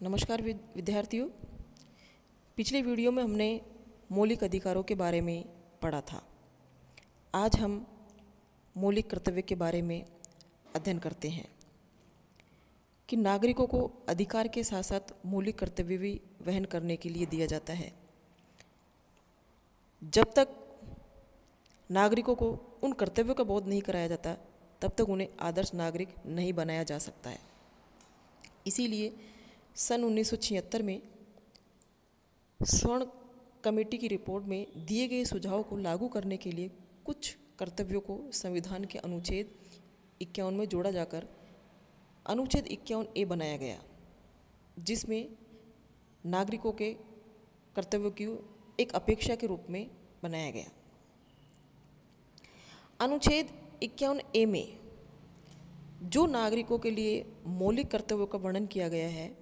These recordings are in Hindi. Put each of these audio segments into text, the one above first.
नमस्कार विद्यार्थियों। पिछले वीडियो में हमने मौलिक अधिकारों के बारे में पढ़ा था। आज हम मौलिक कर्तव्य के बारे में अध्ययन करते हैं कि नागरिकों को अधिकार के साथ साथ मौलिक कर्तव्य भी वहन करने के लिए दिया जाता है। जब तक नागरिकों को उन कर्तव्यों का बोध नहीं कराया जाता तब तक उन्हें आदर्श नागरिक नहीं बनाया जा सकता है। इसीलिए सन 1976 में स्वर्ण कमेटी की रिपोर्ट में दिए गए सुझावों को लागू करने के लिए कुछ कर्तव्यों को संविधान के अनुच्छेद 51 में जोड़ा जाकर अनुच्छेद 51A बनाया गया, जिसमें नागरिकों के कर्तव्यों की एक अपेक्षा के रूप में बनाया गया। अनुच्छेद 51A में जो नागरिकों के लिए मौलिक कर्तव्यों का वर्णन किया गया है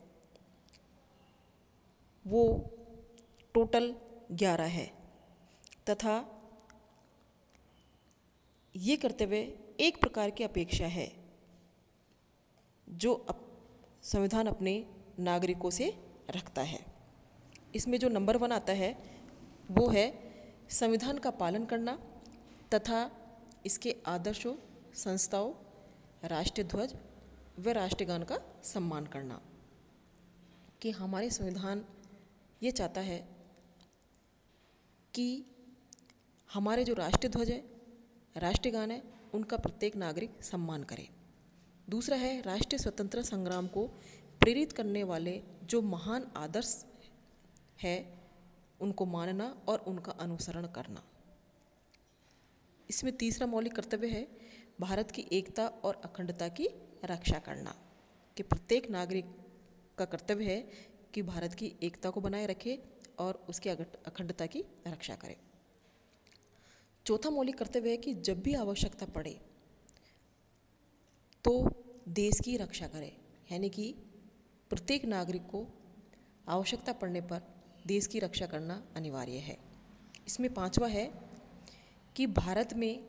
वो टोटल 11 है तथा ये कर्तव्य एक प्रकार की अपेक्षा है जो संविधान अपने नागरिकों से रखता है। इसमें जो नंबर 1 आता है वो है संविधान का पालन करना तथा इसके आदर्शों, संस्थाओं, राष्ट्रीय ध्वज व राष्ट्रगान का सम्मान करना। कि हमारे संविधान ये चाहता है कि हमारे जो राष्ट्रीय ध्वज है, राष्ट्रगान है, उनका प्रत्येक नागरिक सम्मान करे। दूसरा है राष्ट्रीय स्वतंत्रता संग्राम को प्रेरित करने वाले जो महान आदर्श है उनको मानना और उनका अनुसरण करना। इसमें तीसरा मौलिक कर्तव्य है भारत की एकता और अखंडता की रक्षा करना। कि प्रत्येक नागरिक का कर्तव्य है कि भारत की एकता को बनाए रखे और उसकी अखंडता की रक्षा करे। चौथा मौलिक कर्तव्य है कि जब भी आवश्यकता पड़े तो देश की रक्षा करे, यानी कि प्रत्येक नागरिक को आवश्यकता पड़ने पर देश की रक्षा करना अनिवार्य है। इसमें पांचवा है कि भारत में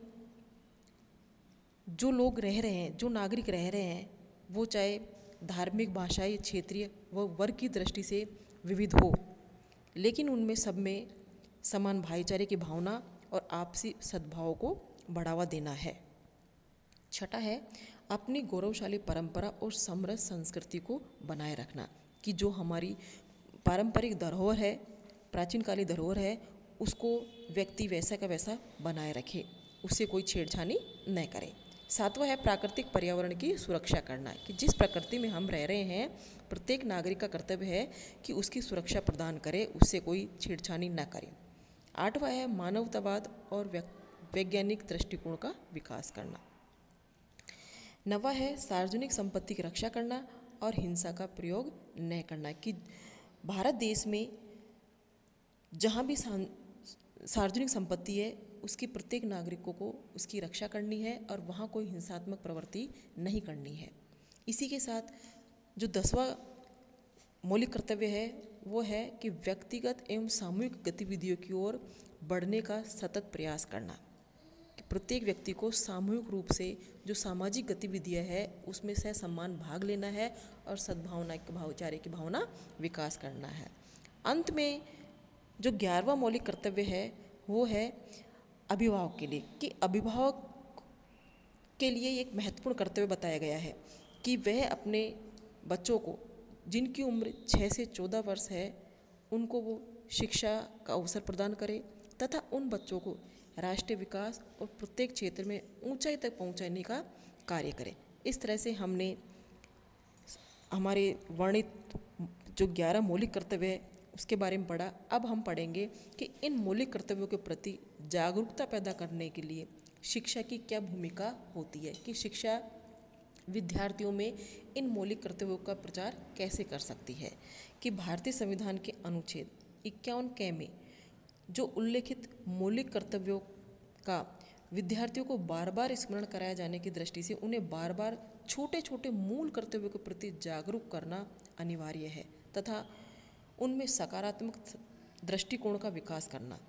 जो लोग रह रहे हैं, जो नागरिक रह रहे हैं, वो चाहे धार्मिक, भाषाई, क्षेत्रीय व वर्ग की दृष्टि से विविध हो, लेकिन उनमें सब में समान भाईचारे की भावना और आपसी सद्भाव को बढ़ावा देना है। छठा है अपनी गौरवशाली परंपरा और समृद्ध संस्कृति को बनाए रखना। कि जो हमारी पारंपरिक धरोहर है, प्राचीनकालीन धरोहर है, उसको व्यक्ति वैसा का वैसा बनाए रखे, उससे कोई छेड़छाड़ी न करे। सातवां है प्राकृतिक पर्यावरण की सुरक्षा करना। कि जिस प्रकृति में हम रह रहे हैं प्रत्येक नागरिक का कर्तव्य है कि उसकी सुरक्षा प्रदान करे, उससे कोई छेड़छाड़ी न करे। आठवां है मानवतावाद और वैज्ञानिक दृष्टिकोण का विकास करना। नवा है सार्वजनिक संपत्ति की रक्षा करना और हिंसा का प्रयोग न करना। कि भारत देश में जहाँ भी सार्वजनिक संपत्ति है उसकी प्रत्येक नागरिकों को उसकी रक्षा करनी है और वहाँ कोई हिंसात्मक प्रवृत्ति नहीं करनी है। इसी के साथ जो 10वां मौलिक कर्तव्य है वो है कि व्यक्तिगत एवं सामूहिक गतिविधियों की ओर बढ़ने का सतत प्रयास करना। कि प्रत्येक व्यक्ति को सामूहिक रूप से जो सामाजिक गतिविधियाँ है उसमें सहसम्मान भाग लेना है और सद्भावना के भाईचारे की भावना विकास करना है। अंत में जो 11वां मौलिक कर्तव्य है वो है अभिभावक के लिए। कि अभिभावक के लिए एक महत्वपूर्ण कर्तव्य बताया गया है कि वह अपने बच्चों को जिनकी उम्र 6 से 14 वर्ष है उनको वो शिक्षा का अवसर प्रदान करे तथा उन बच्चों को राष्ट्रीय विकास और प्रत्येक क्षेत्र में ऊंचाई तक पहुंचाने का कार्य करे। इस तरह से हमने हमारे वर्णित जो 11 मौलिक कर्तव्य है उसके बारे में पढ़ा। अब हम पढ़ेंगे कि इन मौलिक कर्तव्यों के प्रति जागरूकता पैदा करने के लिए शिक्षा की क्या भूमिका होती है। कि शिक्षा विद्यार्थियों में इन मौलिक कर्तव्यों का प्रचार कैसे कर सकती है। कि भारतीय संविधान के अनुच्छेद 51K में जो उल्लेखित मौलिक कर्तव्यों का विद्यार्थियों को बार बार स्मरण कराया जाने की दृष्टि से उन्हें बार बार छोटे छोटे मूल कर्तव्यों के प्रति जागरूक करना अनिवार्य है तथा उनमें सकारात्मक दृष्टिकोण का विकास करना।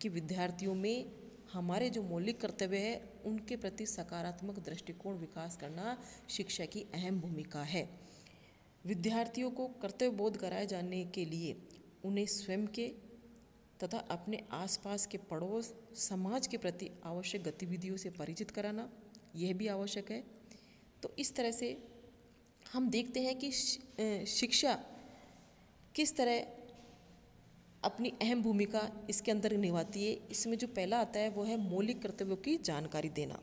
कि विद्यार्थियों में हमारे जो मौलिक कर्तव्य है उनके प्रति सकारात्मक दृष्टिकोण विकास करना शिक्षा की अहम भूमिका है। विद्यार्थियों को कर्तव्य बोध कराए जाने के लिए उन्हें स्वयं के तथा अपने आसपास के पड़ोस समाज के प्रति आवश्यक गतिविधियों से परिचित कराना यह भी आवश्यक है। तो इस तरह से हम देखते हैं कि शिक्षा किस तरह अपनी अहम भूमिका इसके अंदर निभाती है। इसमें जो पहला आता है वो है मौलिक कर्तव्यों की जानकारी देना।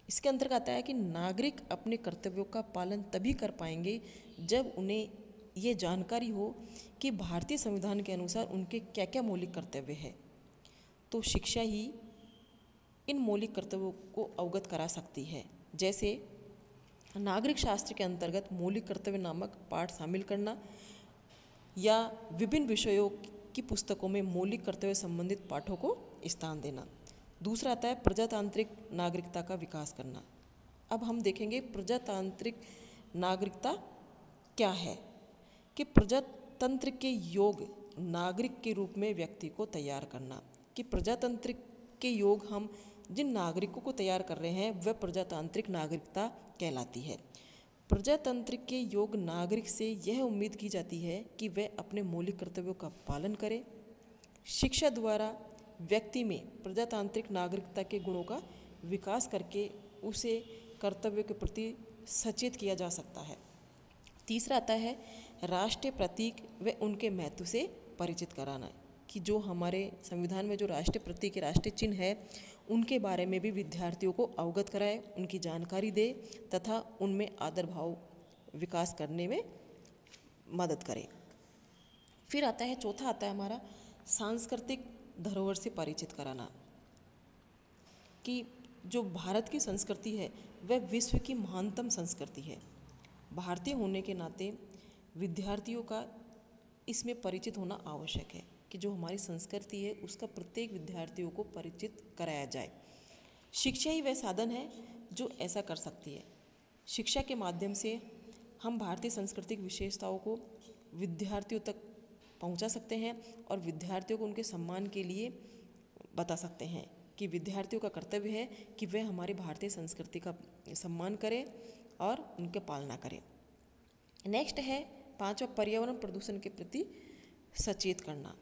इसके अंतर्गत आता है कि नागरिक अपने कर्तव्यों का पालन तभी कर पाएंगे जब उन्हें ये जानकारी हो कि भारतीय संविधान के अनुसार उनके क्या क्या मौलिक कर्तव्य है। तो शिक्षा ही इन मौलिक कर्तव्यों को अवगत करा सकती है। जैसे नागरिक शास्त्र के अंतर्गत मौलिक कर्तव्य नामक पाठ शामिल करना या विभिन्न विषयों की पुस्तकों में मौलिक कर्तव्य संबंधित पाठों को स्थान देना। दूसरा आता है प्रजातांत्रिक नागरिकता का विकास करना। अब हम देखेंगे प्रजातांत्रिक नागरिकता क्या है कि प्रजातंत्र के योग नागरिक के रूप में व्यक्ति को तैयार करना। कि प्रजातंत्र के योग हम जिन नागरिकों को तैयार कर रहे हैं वह प्रजातांत्रिक नागरिकता कहलाती है। प्रजातंत्र के योग नागरिक से यह उम्मीद की जाती है कि वह अपने मौलिक कर्तव्यों का पालन करे। शिक्षा द्वारा व्यक्ति में प्रजातांत्रिक नागरिकता के गुणों का विकास करके उसे कर्तव्य के प्रति सचेत किया जा सकता है। तीसरा आता है राष्ट्रीय प्रतीक व उनके महत्व से परिचित कराना। कि जो हमारे संविधान में जो राष्ट्रीय प्रतीक राष्ट्रीय चिन्ह है उनके बारे में भी विद्यार्थियों को अवगत कराए, उनकी जानकारी दे तथा उनमें आदर भाव विकास करने में मदद करे। फिर आता है चौथा आता है हमारा सांस्कृतिक धरोहर से परिचित कराना। कि जो भारत की संस्कृति है वह विश्व की महानतम संस्कृति है। भारतीय होने के नाते विद्यार्थियों का इसमें परिचित होना आवश्यक है कि जो हमारी संस्कृति है उसका प्रत्येक विद्यार्थियों को परिचित कराया जाए। शिक्षा ही वह साधन है जो ऐसा कर सकती है। शिक्षा के माध्यम से हम भारतीय सांस्कृतिक विशेषताओं को विद्यार्थियों तक पहुंचा सकते हैं और विद्यार्थियों को उनके सम्मान के लिए बता सकते हैं कि विद्यार्थियों का कर्तव्य है कि वे हमारी भारतीय संस्कृति का सम्मान करें और उनके पालना करें। नेक्स्ट है पांचवा पर्यावरण प्रदूषण के प्रति सचेत करना।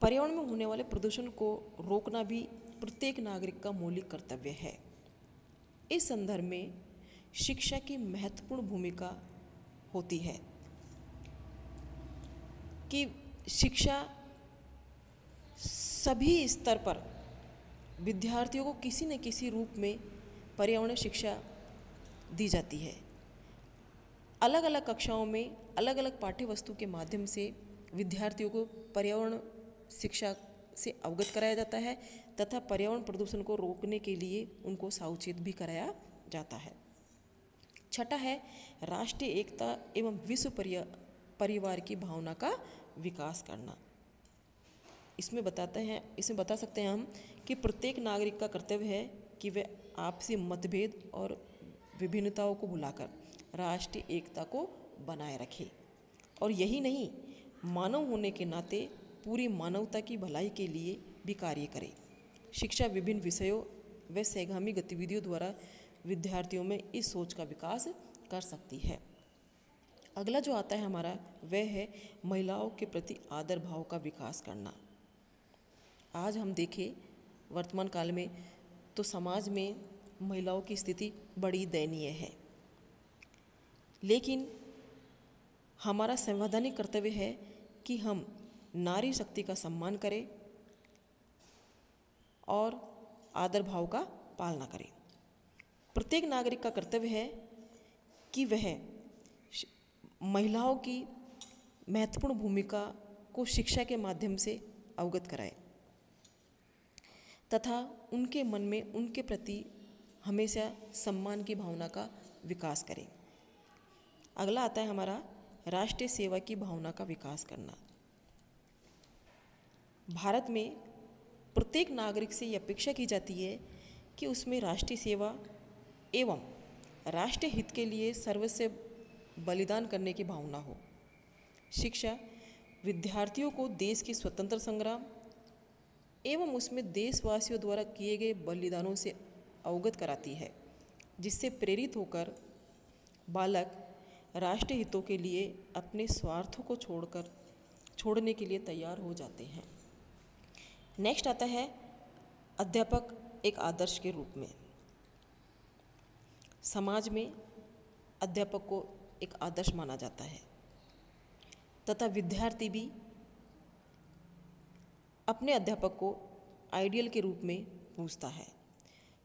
पर्यावरण में होने वाले प्रदूषण को रोकना भी प्रत्येक नागरिक का मौलिक कर्तव्य है। इस संदर्भ में शिक्षा की महत्वपूर्ण भूमिका होती है कि शिक्षा सभी स्तर पर विद्यार्थियों को किसी न किसी रूप में पर्यावरण शिक्षा दी जाती है। अलग अलग कक्षाओं में अलग अलग पाठ्य वस्तु के माध्यम से विद्यार्थियों को पर्यावरण शिक्षा से अवगत कराया जाता है तथा पर्यावरण प्रदूषण को रोकने के लिए उनको सावचेत भी कराया जाता है। छठा है राष्ट्रीय एकता एवं विश्व परिवार की भावना का विकास करना। इसमें बता सकते हैं हम कि प्रत्येक नागरिक का कर्तव्य है कि वह आपसी मतभेद और विभिन्नताओं को भुलाकर राष्ट्रीय एकता को बनाए रखे और यही नहीं मानव होने के नाते पूरी मानवता की भलाई के लिए भी कार्य करे। शिक्षा विभिन्न विषयों व सहगामी गतिविधियों द्वारा विद्यार्थियों में इस सोच का विकास कर सकती है। अगला जो आता है हमारा वह है महिलाओं के प्रति आदर भाव का विकास करना। आज हम देखें वर्तमान काल में तो समाज में महिलाओं की स्थिति बड़ी दयनीय है, लेकिन हमारा संवैधानिक कर्तव्य है कि हम नारी शक्ति का सम्मान करें और आदर भाव का पालना करें। प्रत्येक नागरिक का कर्तव्य है कि वह महिलाओं की महत्वपूर्ण भूमिका को शिक्षा के माध्यम से अवगत कराए तथा उनके मन में उनके प्रति हमेशा सम्मान की भावना का विकास करें। अगला आता है हमारा राष्ट्रीय सेवा की भावना का विकास करना। भारत में प्रत्येक नागरिक से यह अपेक्षा की जाती है कि उसमें राष्ट्रीय सेवा एवं राष्ट्रीय हित के लिए सर्वस्व बलिदान करने की भावना हो। शिक्षा विद्यार्थियों को देश की स्वतंत्र संग्राम एवं उसमें देशवासियों द्वारा किए गए बलिदानों से अवगत कराती है, जिससे प्रेरित होकर बालक राष्ट्रीय हितों के लिए अपने स्वार्थों को छोड़ने के लिए तैयार हो जाते हैं। नेक्स्ट आता है अध्यापक एक आदर्श के रूप में। समाज में अध्यापक को एक आदर्श माना जाता है तथा विद्यार्थी भी अपने अध्यापक को आइडियल के रूप में पूजता है।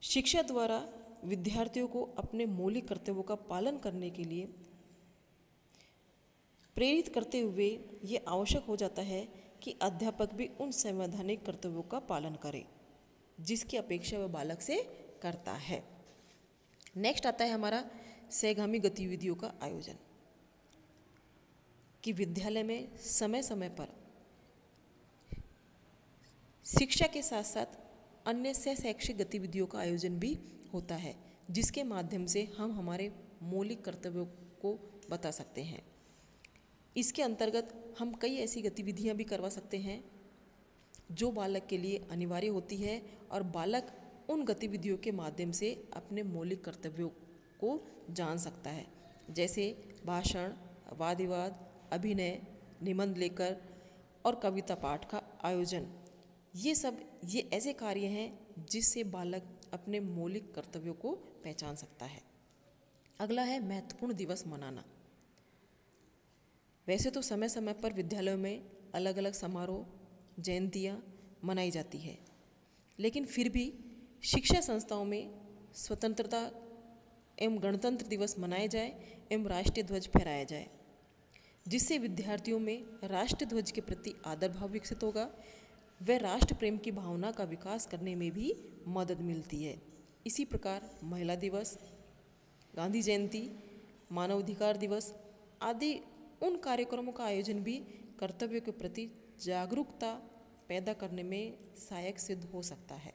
शिक्षा द्वारा विद्यार्थियों को अपने मौलिक कर्तव्यों का पालन करने के लिए प्रेरित करते हुए ये आवश्यक हो जाता है कि अध्यापक भी उन संवैधानिक कर्तव्यों का पालन करे जिसकी अपेक्षा वह बालक से करता है। नेक्स्ट आता है हमारा सहगामी गतिविधियों का आयोजन, कि विद्यालय में समय समय पर शिक्षा के साथ साथ अन्य शैक्षिक गतिविधियों का आयोजन भी होता है जिसके माध्यम से हम हमारे मौलिक कर्तव्यों को बता सकते हैं। इसके अंतर्गत हम कई ऐसी गतिविधियां भी करवा सकते हैं जो बालक के लिए अनिवार्य होती है और बालक उन गतिविधियों के माध्यम से अपने मौलिक कर्तव्यों को जान सकता है, जैसे भाषण, वाद विवाद, अभिनय, निबंध लेकर और कविता पाठ का आयोजन। ये ऐसे कार्य हैं जिससे बालक अपने मौलिक कर्तव्यों को पहचान सकता है। अगला है महत्वपूर्ण दिवस मनाना। वैसे तो समय समय पर विद्यालयों में अलग अलग समारोह, जयंतियाँ मनाई जाती है, लेकिन फिर भी शिक्षा संस्थाओं में स्वतंत्रता एवं गणतंत्र दिवस मनाए जाए एवं राष्ट्रीय ध्वज फहराया जाए, जिससे विद्यार्थियों में राष्ट्र ध्वज के प्रति आदर भाव विकसित होगा। वह राष्ट्र प्रेम की भावना का विकास करने में भी मदद मिलती है। इसी प्रकार महिला दिवस, गांधी जयंती, मानवाधिकार दिवस आदि उन कार्यक्रमों का आयोजन भी कर्तव्यों के प्रति जागरूकता पैदा करने में सहायक सिद्ध हो सकता है।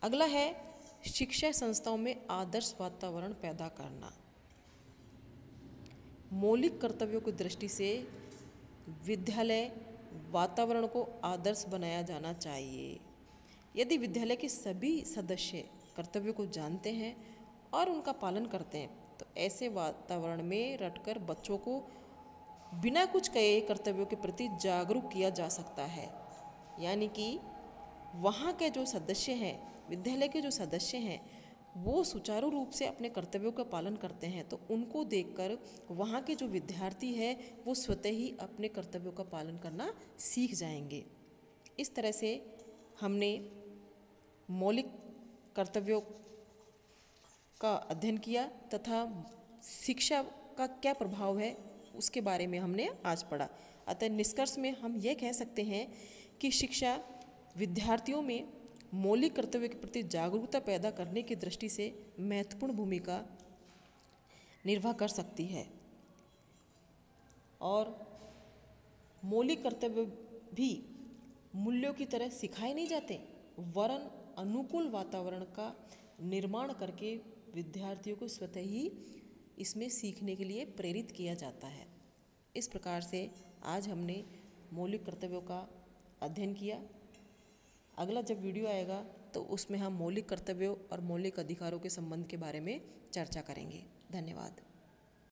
अगला है शिक्षा संस्थाओं में आदर्श वातावरण पैदा करना। मौलिक कर्तव्यों की दृष्टि से विद्यालय वातावरण को आदर्श बनाया जाना चाहिए। यदि विद्यालय के सभी सदस्य कर्तव्यों को जानते हैं और उनका पालन करते हैं तो ऐसे वातावरण में रटकर बच्चों को बिना कुछ कहे कर्तव्यों के प्रति जागरूक किया जा सकता है। यानी कि वहाँ के जो सदस्य हैं, विद्यालय के जो सदस्य हैं, वो सुचारू रूप से अपने कर्तव्यों का पालन करते हैं तो उनको देखकर वहाँ के जो विद्यार्थी हैं वो स्वतः ही अपने कर्तव्यों का पालन करना सीख जाएंगे। इस तरह से हमने मौलिक कर्तव्यों का अध्ययन किया तथा शिक्षा का क्या प्रभाव है उसके बारे में हमने आज पढ़ा। अतः निष्कर्ष में हम यह कह सकते हैं कि शिक्षा विद्यार्थियों में मौलिक कर्तव्य के प्रति जागरूकता पैदा करने की दृष्टि से महत्वपूर्ण भूमिका निर्वाह कर सकती है और मौलिक कर्तव्य भी मूल्यों की तरह सिखाए नहीं जाते, वरन अनुकूल वातावरण का निर्माण करके विद्यार्थियों को स्वतः ही इसमें सीखने के लिए प्रेरित किया जाता है। इस प्रकार से आज हमने मौलिक कर्तव्यों का अध्ययन किया। अगला जब वीडियो आएगा तो उसमें हम मौलिक कर्तव्यों और मौलिक अधिकारों के संबंध के बारे में चर्चा करेंगे। धन्यवाद।